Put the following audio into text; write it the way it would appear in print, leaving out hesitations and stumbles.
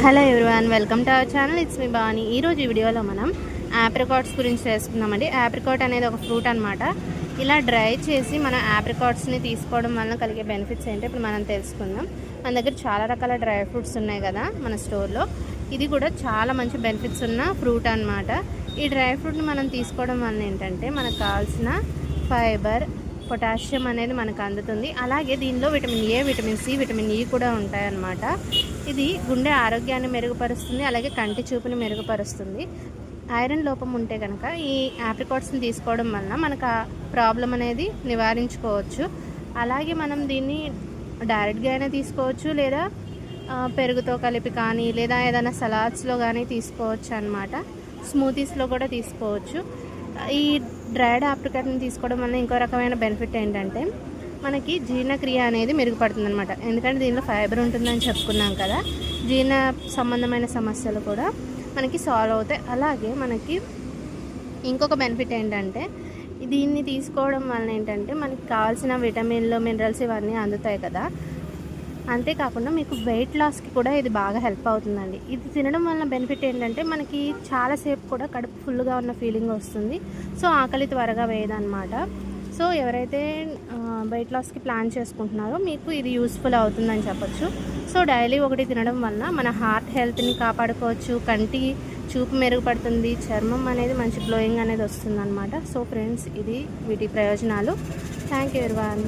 Hello everyone, welcome to our channel. It's me Bani. ఈరోజు ఈ వీడియోలో మనం ఆప్రికాట్స్ గురించి తెలుసుకుందామండి. ఆప్రికాట్ అనేది ఒక ఫ్రూట్ అనమాట. ఇలా డ్రై చేసి మన ఆప్రికాట్స్ని తీసుకోవడం వలన కలిగే బెనిఫిట్స్ ఏంటో ఇప్పుడు మనం తెలుసుకుందాం. మన దగ్గర చాలా రకాల డ్రై ఫ్రూట్స్ ఉన్నాయి కదా మన స్టోర్లో. ఇది కూడా చాలా మంచి బెనిఫిట్స్ ఉన్న ఫ్రూట్ అనమాట. ఈ డ్రై ఫ్రూట్ని మనం తీసుకోవడం వలన ఏంటంటే మనకు కావాల్సిన ఫైబర్, పొటాషియం అనేది మనకు అందుతుంది. అలాగే దీనిలో vitamin A, vitamin C, vitamin E కూడా ఉంటాయన్నమాట. ఇది గుండె ఆరోగ్యాన్ని మెరుగుపరుస్తుంది, అలాగే కంటి చూపుని మెరుగుపరుస్తుంది. ఐరన్ లోపం ఉంటే కనుక ఈ ఆప్రికాట్స్ని తీసుకోవడం వలన మనకు ఆ ప్రాబ్లం అనేది నివారించుకోవచ్చు. అలాగే మనం దీన్ని డైరెక్ట్గా అయినా తీసుకోవచ్చు, లేదా పెరుగుతో కలిపి కానీ, లేదా ఏదైనా సలాడ్స్లో కానీ తీసుకోవచ్చు అనమాట. స్మూతీస్లో కూడా తీసుకోవచ్చు. ఈ డ్రైడ్ ఆప్రికాట్ని తీసుకోవడం వల్ల ఇంకో రకమైన బెనిఫిట్ ఏంటంటే మనకి జీర్ణక్రియ అనేది మెరుగుపడుతుంది అనమాట. ఎందుకంటే దీనిలో ఫైబర్ ఉంటుందని చెప్పుకున్నాం కదా, జీర్ణ సంబంధమైన సమస్యలు కూడా మనకి సాల్వ్ అవుతాయి. అలాగే మనకి ఇంకొక బెనిఫిట్ ఏంటంటే దీన్ని తీసుకోవడం వల్ల ఏంటంటే మనకి కావాల్సిన విటమిన్లు, మినరల్స్ ఇవన్నీ అందుతాయి కదా. అంతేకాకుండా మీకు వెయిట్ లాస్కి కూడా ఇది బాగా హెల్ప్ అవుతుందండి. ఇది తినడం వల్ల బెనిఫిట్ ఏంటంటే మనకి చాలాసేపు కూడా కడుపు ఫుల్గా ఉన్న ఫీలింగ్ వస్తుంది. సో ఆకలి త్వరగా వేయదన్నమాట. సో ఎవరైతే వెయిట్ లాస్కి ప్లాన్ చేసుకుంటున్నారో మీకు ఇది యూస్ఫుల్ అవుతుందని చెప్పొచ్చు. సో డైలీ ఒకటి తినడం వల్ల మన హార్ట్ హెల్త్ని కాపాడుకోవచ్చు, కంటి చూపు మెరుగుపడుతుంది, చర్మం అనేది మంచి గ్లోయింగ్ అనేది వస్తుంది అనమాట. సో ఫ్రెండ్స్, ఇది వీటి ప్రయోజనాలు. Thank you everyone.